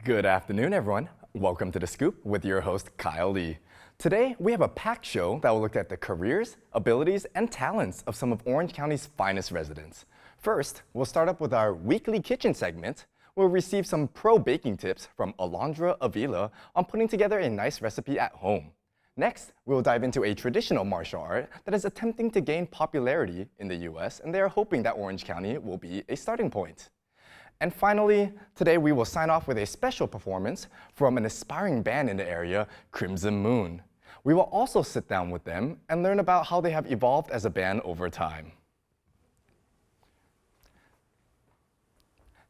Good afternoon, everyone. Welcome to The Scoop with your host, Kyle Lee. Today, we have a packed show that will look at the careers, abilities, and talents of some of Orange County's finest residents. First, we'll start up with our weekly kitchen segment. We'll receive some pro baking tips from Alondra Avila on putting together a nice recipe at home. Next, we'll dive into a traditional martial art that is attempting to gain popularity in the US, and they are hoping that Orange County will be a starting point. And finally, today we will sign off with a special performance from an aspiring band in the area, Crimson Moon. We will also sit down with them and learn about how they have evolved as a band over time.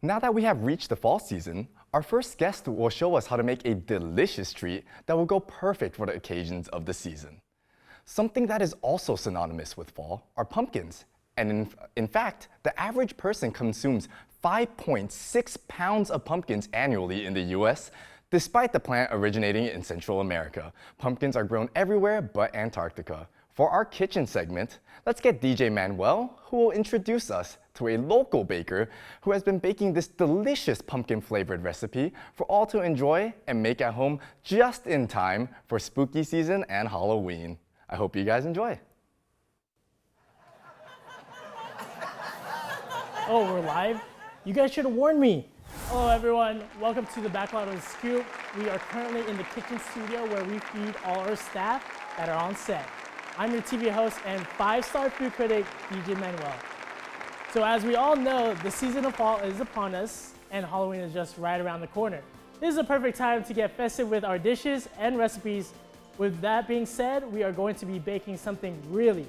Now that we have reached the fall season, our first guest will show us how to make a delicious treat that will go perfect for the occasions of the season. Something that is also synonymous with fall are pumpkins. And in fact, the average person consumes 5.6 pounds of pumpkins annually in the US, despite the plant originating in Central America. Pumpkins are grown everywhere but Antarctica. For our kitchen segment, let's get DJ Manuel, who will introduce us to a local baker who has been baking this delicious pumpkin-flavored recipe for all to enjoy and make at home just in time for spooky season and Halloween. I hope you guys enjoy. Oh, we're live? You guys should have warned me. Hello everyone, welcome to the Backlot of the Scoop. We are currently in the kitchen studio where we feed all our staff that are on set. I'm your TV host and 5-star food critic, DJ Manuel. So as we all know, the season of fall is upon us and Halloween is just right around the corner. This is a perfect time to get festive with our dishes and recipes. With that being said, we are going to be baking something really,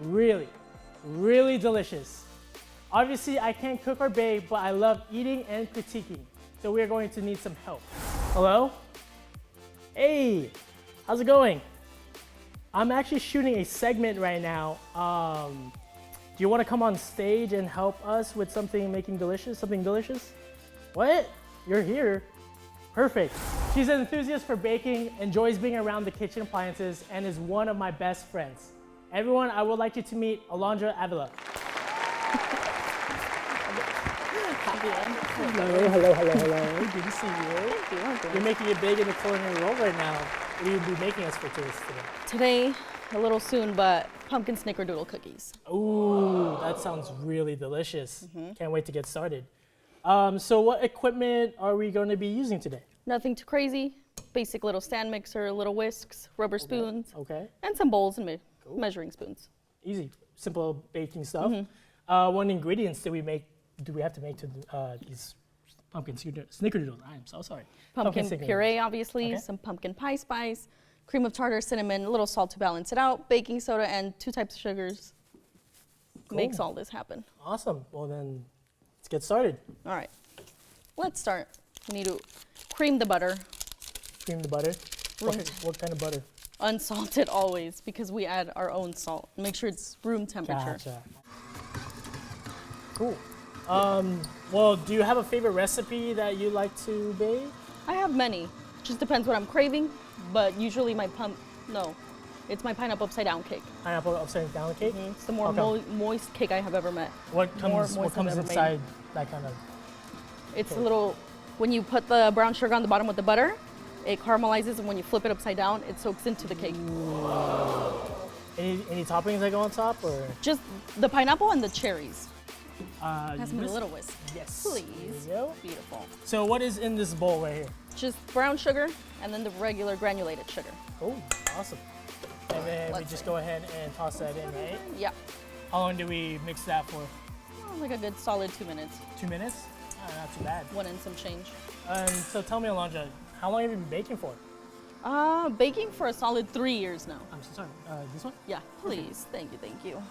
really, really delicious. Obviously, I can't cook or bake, but I love eating and critiquing, so we are going to need some help. Hello? Hey, how's it going? I'm actually shooting a segment right now. Do you want to come on stage and help us with something delicious? What? You're here? Perfect. She's an enthusiast for baking, enjoys being around the kitchen appliances, and is one of my best friends. Everyone, I would like you to meet Alondra Avila. Hello. Good to see you. Thank you. You're making it big in the culinary world right now. What will you be making us for today? Today, a little soon, but pumpkin snickerdoodle cookies. Ooh, that sounds really delicious. Can't wait to get started. So what equipment are we going to be using today? Nothing too crazy. Basic little stand mixer, little whisks, rubber spoons, Okay. and some bowls and measuring spoons. Easy, simple baking stuff. What ingredients do we have to make to these pumpkin snickerdoodles? I'm so sorry. Pumpkin snickerdoodles. puree, obviously, Okay. some pumpkin pie spice, cream of tartar, cinnamon, a little salt to balance it out, baking soda, and 2 types of sugars. Cool. Makes all this happen. Awesome. Well then, let's get started. All right, let's start. We need to cream the butter, Cream the butter. Room. What kind of butter? unsalted always, because we add our own salt. Make sure it's room temperature. Gotcha. Cool. Well, do you have a favorite recipe that you like to bake? I have many. Just depends what I'm craving, but usually it's my pineapple upside down cake. Pineapple upside down cake? It's the more Okay. moist cake I have ever met. What comes moist I've ever made. inside that kind of? It's a little, when you put the brown sugar on the bottom with the butter, it caramelizes, and when you flip it upside down, it soaks into the cake. Any toppings that go on top, or? Just the pineapple and the cherries. Pass me a whisk? little whisk. Yes. Please. There you go. Beautiful. So what is in this bowl right here? Just brown sugar and then the regular granulated sugar. Oh, awesome. And then we Let's just see. go ahead and toss that in, right? Yeah. How long do we mix that for? Like a good solid 2 minutes. 2 minutes? Not too bad. 1 and some change. So tell me, Alondra, how long have you been baking for? Baking for a solid 3 years now. I'm so sorry. This one? Yeah, please. Thank you.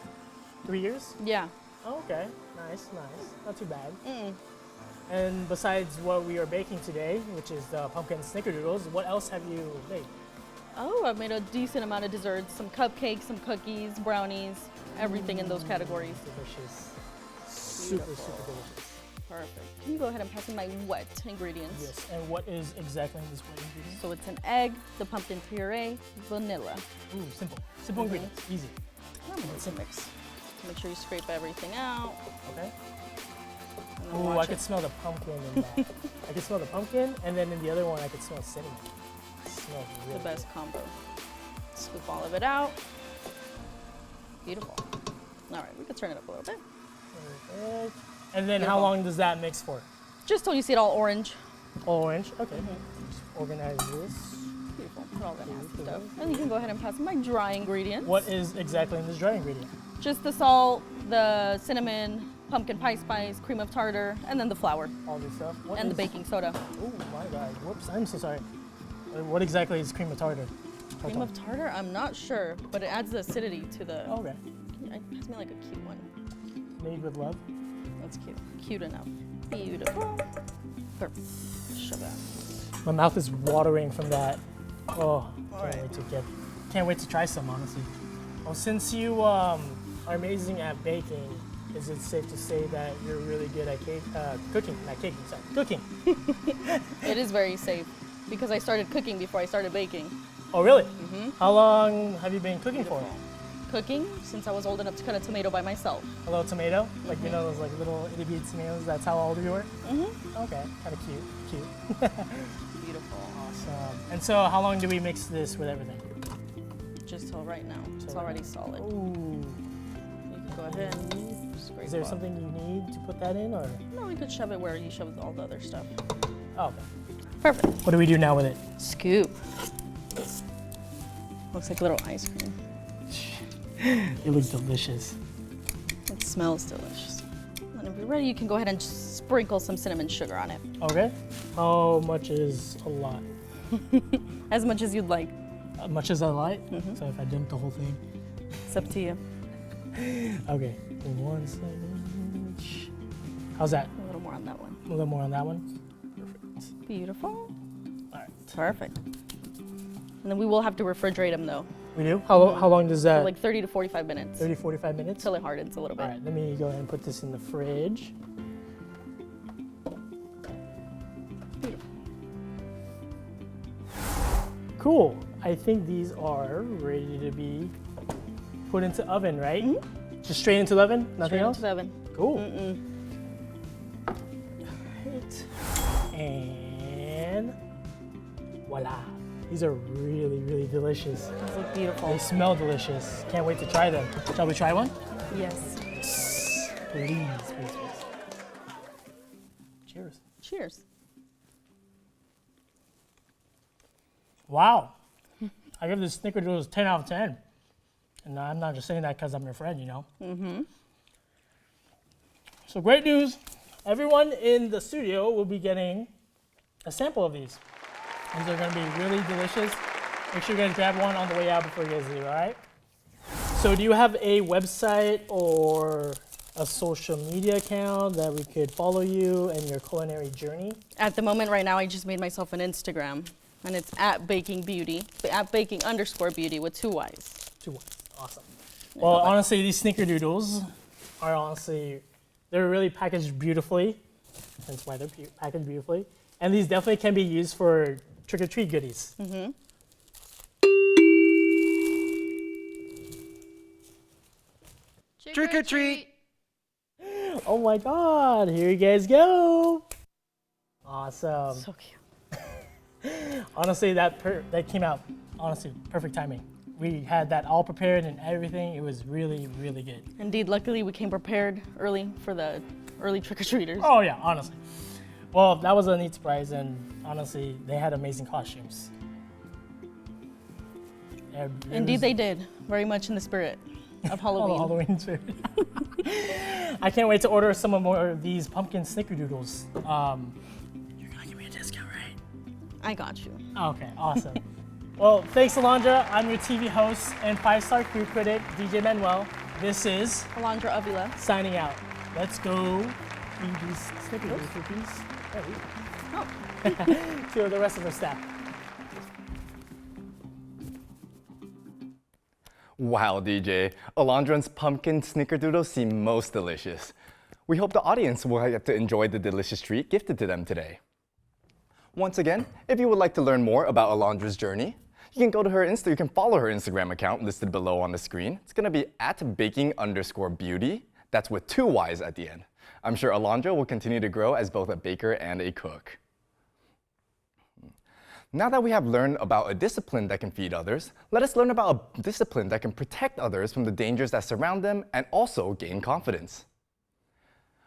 3 years? Yeah. Oh, okay. Nice. Not too bad. And besides what we are baking today, which is the pumpkin snickerdoodles, what else have you made? Oh, I've made a decent amount of desserts, some cupcakes, some cookies, brownies, everything in those categories. Delicious. Super delicious. Perfect. Can you go ahead and pass me my wet ingredients? Yes, and what is exactly in this wet ingredient? So it's an egg, the pumpkin puree, vanilla. Ooh, simple ingredients, easy. Let's mix. Make sure you scrape everything out. Okay. then Ooh, I watch could it. smell the pumpkin in that. I could smell the pumpkin, and then in the other one, I could smell cinnamon. It smells The really best combo. Scoop all of it out. Beautiful. All right, we could turn it up a little bit. good. And then how Beautiful. long does that mix for? Just till you see it all orange. Orange. Okay. Just organize this. Beautiful. Put all that nasty stuff. And you can go ahead and pass my dry ingredients. What is exactly in this dry ingredient? Just the salt, the cinnamon, pumpkin pie spice, cream of tartar, and then the flour All this stuff. What and the is- baking soda. Oh my God. Whoops. I'm so sorry. What exactly is cream of tartar? Cream of tartar? I'm not sure, but it adds the acidity to the. Okay. Pass me like a cute one. Made with love. That's cute. Cute enough. Beautiful. Perfect. Shove that. My mouth is watering from that. Oh, right. can't wait to try some, honestly. Well, since you are amazing at baking, is it safe to say that you're really good at cooking? Not caking, sorry, cooking. It is very safe because I started cooking before I started baking. Oh, really? How long have you been cooking for? Cooking since I was old enough to cut a tomato by myself. A little tomato? Like, you know, those like little itty bitty tomatoes? That's how old you were? Okay, kind of cute. Beautiful. Awesome. And so how long do we mix this with everything? Just till right now. It's already solid. Ooh. You can go ahead and scrape Is there off. something you need to put that in, or? No, we could shove it where you shove all the other stuff. Oh, okay. Perfect. What do we do now with it? Scoop. Looks like a little ice cream. It looks delicious. It smells delicious. And if you're ready, you can go ahead and just sprinkle some cinnamon sugar on it. Okay. How much is a lot? As much as you'd like. As much as I like? So if I dump the whole thing? It's up to you. Okay. 1 second. How's that? A little more on that one. A little more on that one? Perfect. Beautiful. All right. Perfect. And then we will have to refrigerate them though, We do? How long does for that? like 30 to 45 minutes 30, 45 minutes? until it hardens a little All bit. right, let me go ahead and put this in the fridge. Cool. I think these are ready to be put into oven, right? Just straight into the oven? Nothing Straight else? into the oven. Cool. Right. And voila. These are really, really delicious. These look beautiful. They smell delicious. Can't wait to try them. Shall we try one? Yes. Please, please, please. Cheers. Cheers. Wow. I give this snickerdoodles 10 out of 10. And I'm not just saying that because I'm your friend, you know? So great news. Everyone in the studio will be getting a sample of these. These are going to be really delicious. Make sure you guys grab one on the way out before you guys leave, all right? So do you have a website or a social media account that we could follow you and your culinary journey? At the moment right now, I just made myself an Instagram and it's at Baking Beauty, at Baking_Beauty with 2 Y's. 2 1. Awesome. Well, honestly, these snickerdoodles are honestly, they're really packaged beautifully. That's why they're packaged beautifully. And these definitely can be used for trick-or-treat goodies. Trick or treat! Oh my God, here you guys go. Awesome. So cute. Honestly, that came out, honestly, perfect timing. We had that all prepared and everything. It was really, really good. Indeed, luckily we came prepared early for the early trick-or-treaters. Oh yeah, honestly. Well, that was a neat surprise, and honestly, they had amazing costumes. Indeed, they did. Very much in the spirit of Halloween. Halloween spirit. I can't wait to order some more of these pumpkin snickerdoodles. You're gonna give me a discount, right? I got you. Okay, awesome. Well, thanks, Alondra. I'm your TV host and 5-star food critic, DJ Manuel. This is Alondra Avila. signing out. Let's go feed these snickerdoodles for peace. To the rest of our staff. Wow, DJ. Alondra's pumpkin snickerdoodles seem most delicious. We hope the audience will get to enjoy the delicious treat gifted to them today. Once again, if you would like to learn more about Alondra's journey, you can go to her you can follow her Instagram account listed below on the screen. It's gonna be at baking_beauty. That's with 2 Y's at the end. I'm sure Alondra will continue to grow as both a baker and a cook. Now that we have learned about a discipline that can feed others, let us learn about a discipline that can protect others from the dangers that surround them and also gain confidence.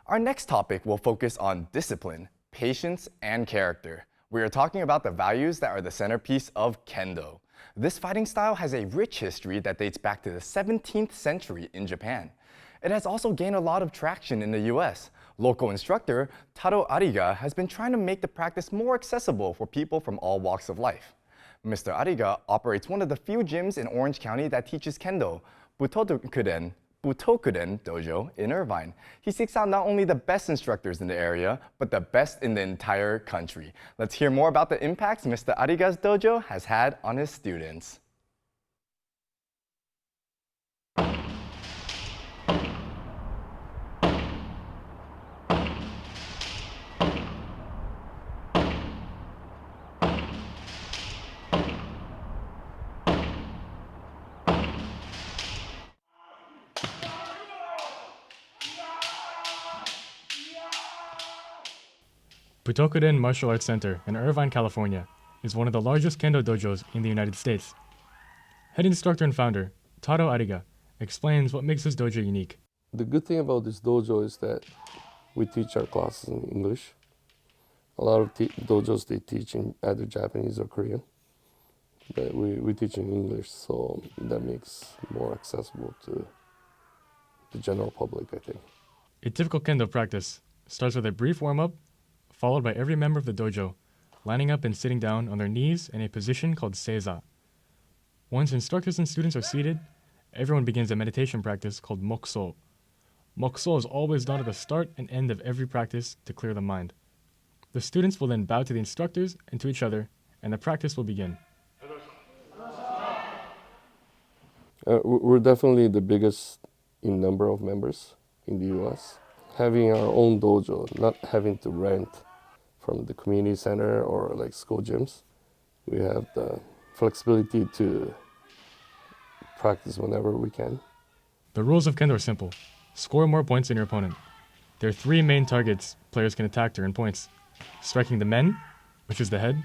Our next topic will focus on discipline, patience, and character. We are talking about the values that are the centerpiece of Kendo. This fighting style has a rich history that dates back to the 17th century in Japan. It has also gained a lot of traction in the US. Local instructor Taro Ariga has been trying to make the practice more accessible for people from all walks of life. Mr. Ariga operates one of the few gyms in Orange County that teaches Kendo, Butokuden Dojo in Irvine. He seeks out not only the best instructors in the area, but the best in the entire country. Let's hear more about the impacts Mr. Ariga's dojo has had on his students. Butokuden Martial Arts Center in Irvine, California, is one of the largest kendo dojos in the United States. Head instructor and founder, Taro Ariga, explains what makes this dojo unique. The good thing about this dojo is that we teach our classes in English. A lot of dojos, they teach in either Japanese or Korean, but we teach in English, so that makes it more accessible to the general public, I think. A typical kendo practice starts with a brief warm-up, followed by every member of the dojo lining up and sitting down on their knees in a position called seiza. Once instructors and students are seated, everyone begins a meditation practice called mokuso. Mokuso is always done at the start and end of every practice to clear the mind. The students will then bow to the instructors and to each other, and the practice will begin. We're definitely the biggest in number of members in the US. Having our own dojo, not having to rent from the community center or like school gyms, we have the flexibility to practice whenever we can. The rules of kendo are simple. Score more points than your opponent. There are three main targets players can attack to earn points: striking the men, which is the head,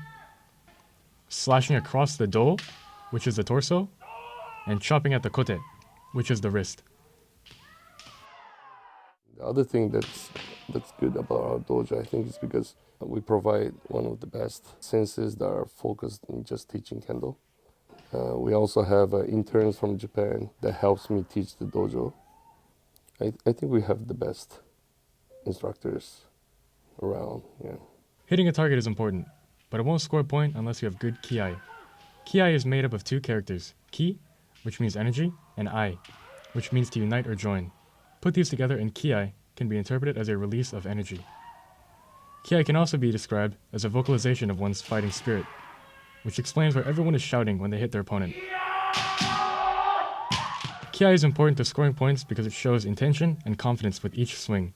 slashing across the do, which is the torso, and chopping at the kote, which is the wrist. The other thing that's good about our dojo, I think, is because we provide one of the best senses that are focused in just teaching kendo. We also have interns from Japan that helps me teach the dojo. I think we have the best instructors around. Yeah. Hitting a target is important, but it won't score a point unless you have good ki. Ki is made up of two characters: ki, which means energy, and ai, which means to unite or join. Put these together and ki can be interpreted as a release of energy. Ki can also be described as a vocalization of one's fighting spirit, which explains why everyone is shouting when they hit their opponent. Ki is important to scoring points because it shows intention and confidence with each swing.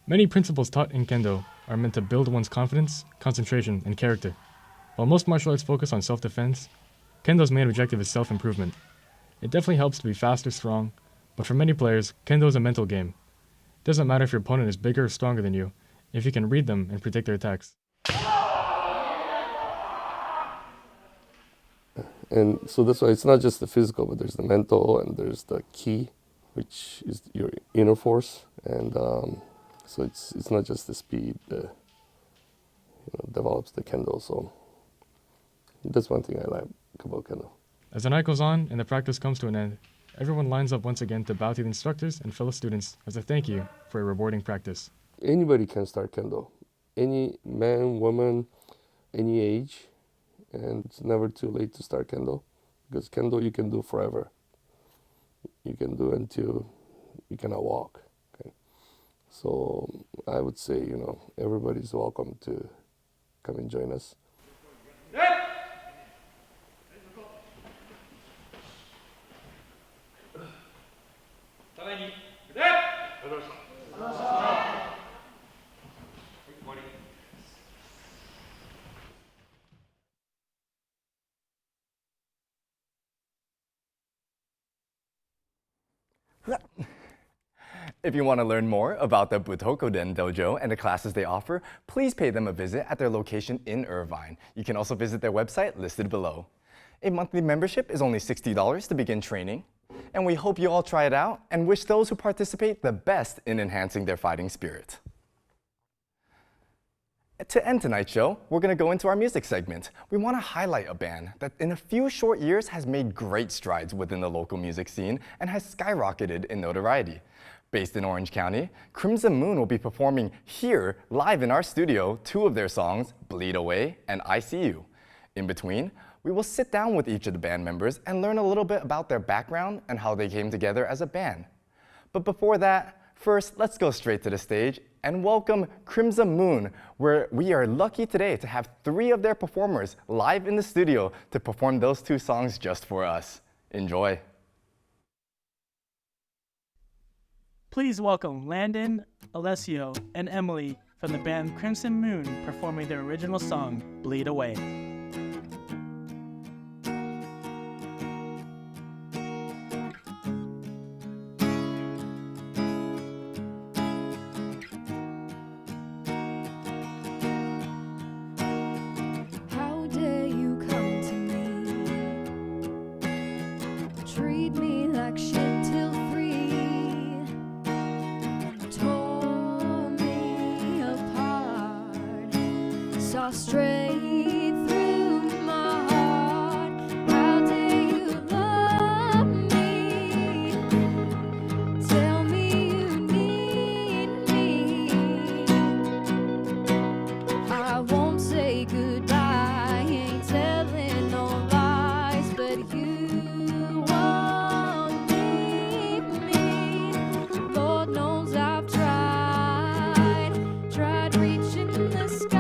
Many principles taught in kendo are meant to build one's confidence, concentration, and character. While most martial arts focus on self-defense, kendo's main objective is self-improvement. It definitely helps to be fast or strong, but for many players, kendo is a mental game. It doesn't matter if your opponent is bigger or stronger than you, if you can read them and predict their attacks. And so that's why it's not just the physical, but there's the mental and there's the ki, which is your inner force. And so it's not just the speed that develops the kendo. So that's one thing I like about kendo. As the night goes on and the practice comes to an end, everyone lines up once again to bow to the instructors and fellow students as a thank you for a rewarding practice. Anybody can start kendo. Any man, woman, any age. And it's never too late to start kendo, because kendo you can do forever. You can do until you cannot walk. Okay? So I would say, everybody's welcome to come and join us. If you want to learn more about the Butokoden Dojo and the classes they offer, please pay them a visit at their location in Irvine. You can also visit their website listed below. A monthly membership is only $60 to begin training. And we hope you all try it out and wish those who participate the best in enhancing their fighting spirit. To end tonight's show, we're going to go into our music segment. We want to highlight a band that in a few short years has made great strides within the local music scene and has skyrocketed in notoriety. Based in Orange County, Crimson Moon will be performing here live in our studio 2 of their songs, Bleed Away and I See You. In between, we will sit down with each of the band members and learn a little bit about their background and how they came together as a band. But before that, first, let's go straight to the stage and welcome Crimson Moon, where we are lucky today to have 3 of their performers live in the studio to perform those 2 songs just for us. Enjoy. Please welcome Landon, Alessio, and Emily from the band Crimson Moon performing their original song, Bleed Away. How dare you come to me? Treat me like shit till 3. Tore me apart. Saw straight through my heart. How dare you love me? Tell me you need me. I won't say goodbye, ain't telling no lies, but you won't leave me. Lord knows I've tried reaching the sky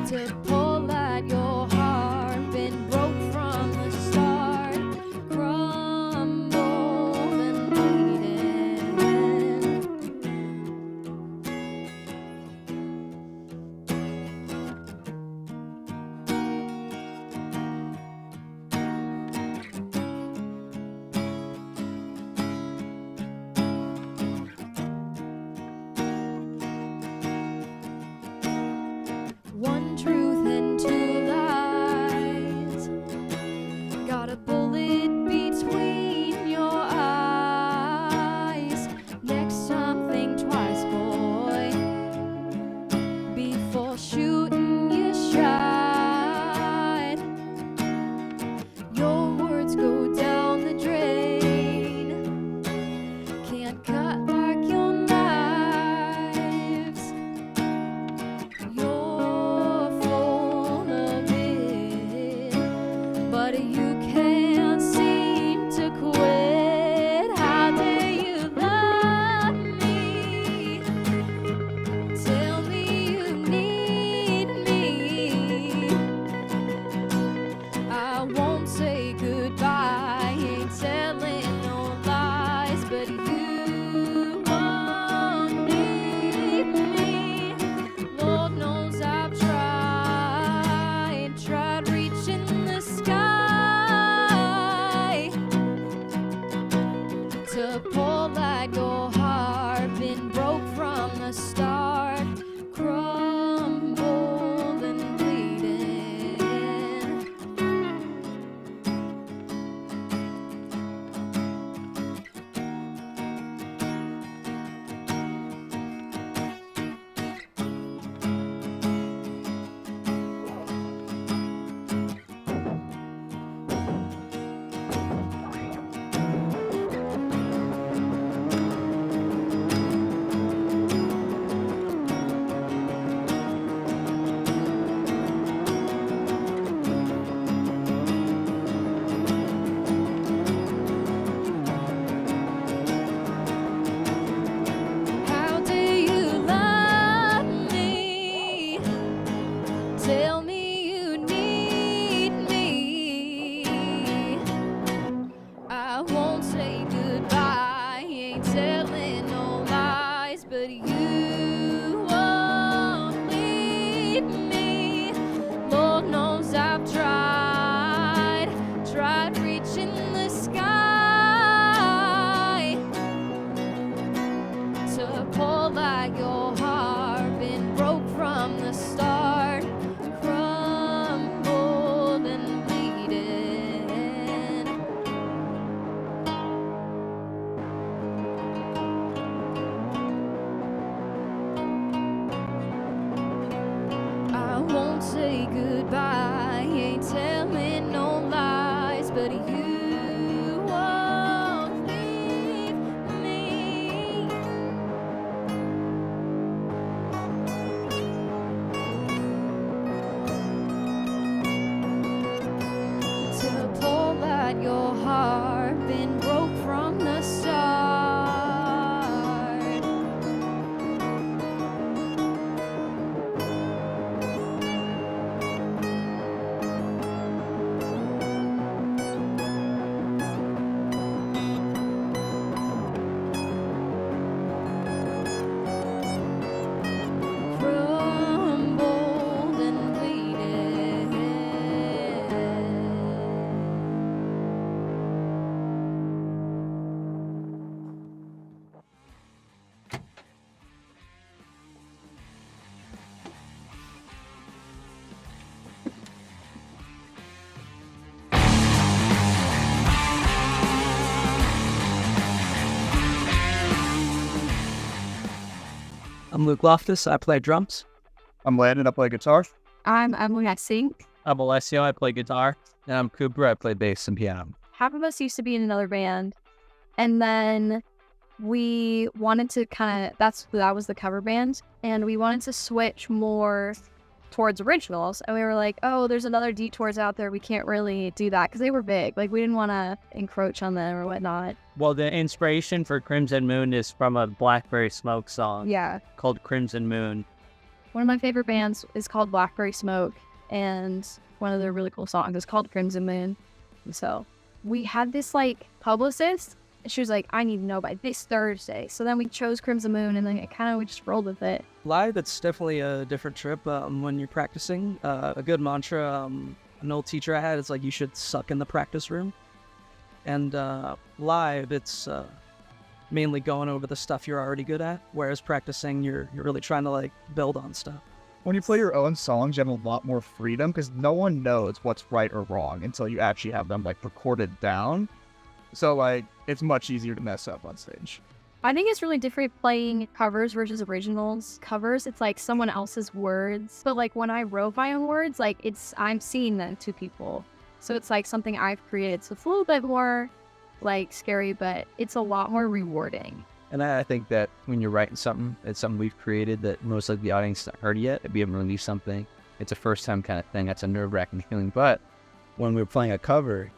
to pull at your heart, been broke from the start, crumbled and bleeding. One truth and 2 lies. Got a bullet between your eyes. Next time think twice, boy, before shooting your shot. Your words go down the drain. Can't cut like your knives. You're full of it, but you can't seem to quit. How dare you love me? Tell me you need me. I won't say goodbye, ain't telling no lies, but you won't leave me. Lord knows I've tried reaching the sky to pull at your heart, been broke from the start, crumbled and bleeding. How dare you love me? Tell me you need me. I won't say goodbye, ain't telling no lies, but you won't leave me. Lord knows I've tried reaching the sky to pull like your heart been broke from the start, crumbled and bleeding. I won't say goodbye, ain't telling no lies, but you won't leave me. To pull at your heart, been broke from the start. Crumbled and bleeding. I'm Luke Loftus. I play drums. I'm Landon. I play guitar. I'm Emily. I sing. I'm Alessio. I play guitar. And I'm Cooper. I play bass and piano. Half of us used to be in another band, and then we wanted to that was the cover band, and we wanted to switch more towards originals. And we were like, oh, there's another Detours out there. We can't really do that because they were big. Like, we didn't want to encroach on them or whatnot. Well, the inspiration for Crimson Moon is from a Blackberry Smoke song Yeah. called Crimson Moon. One of my favorite bands is called Blackberry Smoke, and one of their really cool songs is called Crimson Moon. So we had this publicist, and she was like, I need to know by this Thursday. So then we chose Crimson Moon, and then we just rolled with it. Live, it's definitely a different trip when you're practicing. A good mantra an old teacher I had is you should suck in the practice room. And live, it's mainly going over the stuff you're already good at, whereas practicing, you're really trying to build on stuff. When you play your own songs, you have a lot more freedom because no one knows what's right or wrong until you actually have them recorded down. So it's much easier to mess up on stage. I think it's really different playing covers versus originals. Covers, it's someone else's words. But when I wrote my own words, I'm seeing them to people. So it's something I've created. So it's a little bit more scary, but it's a lot more rewarding. And I think that when you're writing something, it's something we've created that most of the audience hasn't heard yet. If we haven't released something, it's a first time kind of thing. That's a nerve-wracking feeling. But when we're playing a cover,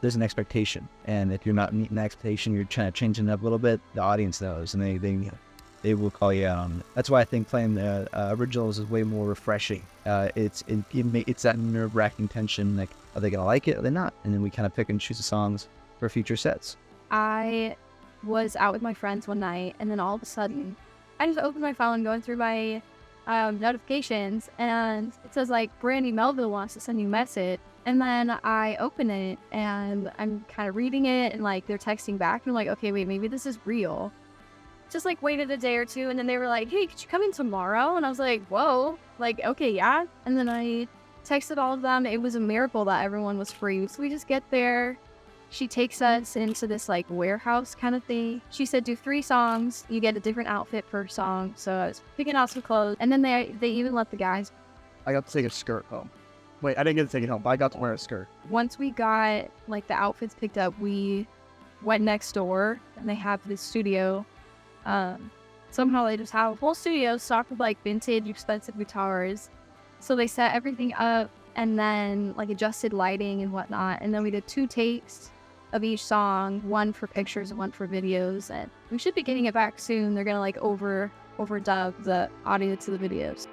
there's an expectation. And if you're not meeting the expectation, you're trying to change it up a little bit, the audience knows, and they will call you out on it. That's why I think playing the originals is way more refreshing. It's that nerve-wracking tension, are they going to like it or are they not? And then we kind of pick and choose the songs for future sets. I was out with my friends one night, and then all of a sudden, I just opened my phone going through my notifications, and it says Brandy Melville wants to send you a message. And then I open it, and I'm kind of reading it, and they're texting back, and I'm okay, wait, maybe this is real. Just waited a day or two, and then they were like, hey, could you come in tomorrow? And I was like, whoa, okay, yeah. And then I texted all of them. It was a miracle that everyone was free. So we just get there. She takes us into this warehouse kind of thing. She said, do 3 songs. You get a different outfit per song. So I was picking out some clothes. And then they even let the guys. I got to take a skirt home. Wait, I didn't get to take it home, but I got to wear a skirt. Once we got the outfits picked up, we went next door, and they have this studio. Somehow they just have a whole studio stocked with vintage expensive guitars. So they set everything up, and then adjusted lighting and whatnot. And then we did 2 takes of each song, one for pictures and one for videos. And we should be getting it back soon. They're gonna overdub the audio to the videos.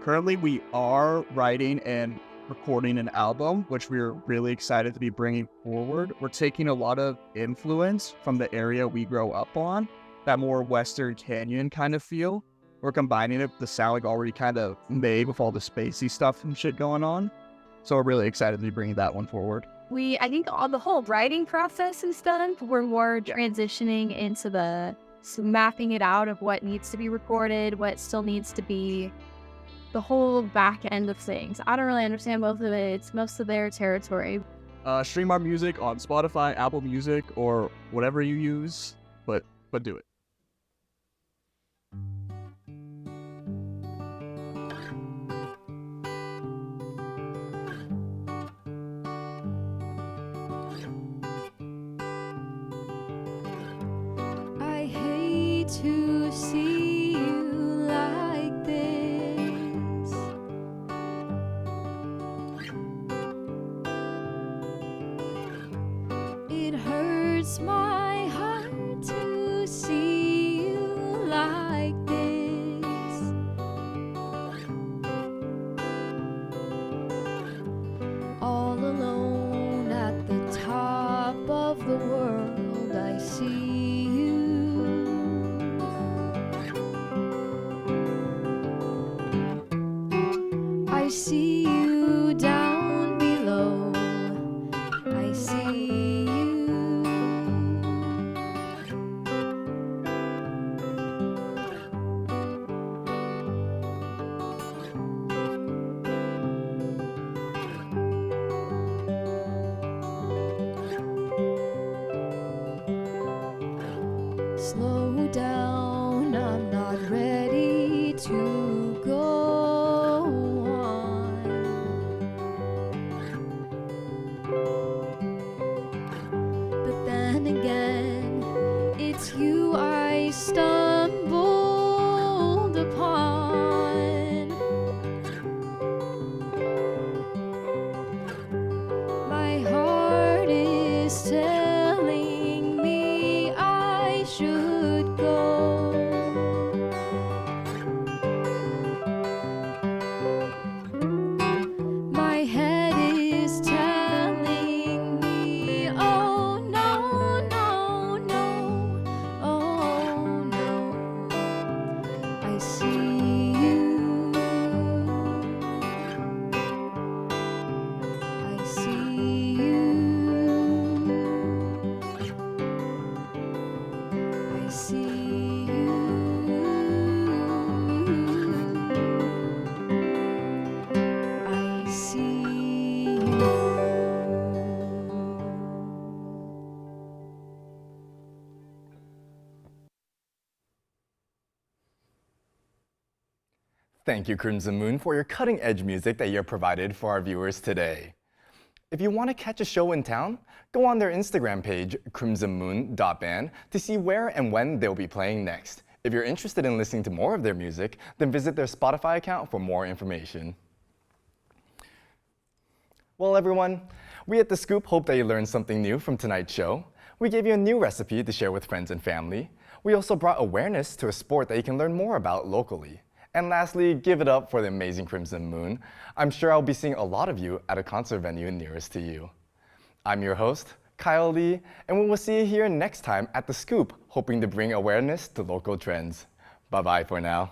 Currently, we are writing and recording an album, which we're really excited to be bringing forward. We're taking a lot of influence from the area we grow up on, that more Western Canyon kind of feel. We're combining it with the sound already kind of made with all the spacey stuff and shit going on. So we're really excited to be bringing that one forward. I think all the whole writing process is done. We're more transitioning into the mapping it out of what needs to be recorded, what still needs to be, the whole back end of things. I don't really understand most of it. It's most of their territory. Stream our music on Spotify, Apple Music, or whatever you use, but do it. I hate to see you like this. It hurts my heart to see you like this. All alone at the top of the world, I see you. I see you down below. I see you. Slow down, I'm not ready to go on. But then again, it's you I stumbled upon. My heart is telling me I should go. My head is telling me, oh no, no, no, oh no. I see you. I see you. I see you. I see you. Thank you, Crimson Moon, for your cutting-edge music that you have provided for our viewers today. If you want to catch a show in town, go on their Instagram page, crimsonmoon.band, to see where and when they'll be playing next. If you're interested in listening to more of their music, then visit their Spotify account for more information. Well, everyone, we at The Scoop hope that you learned something new from tonight's show. We gave you a new recipe to share with friends and family. We also brought awareness to a sport that you can learn more about locally. And lastly, give it up for the amazing Crimson Moon. I'm sure I'll be seeing a lot of you at a concert venue nearest to you. I'm your host, Kyle Lee, and we will see you here next time at The Scoop, hoping to bring awareness to local trends. Bye-bye for now.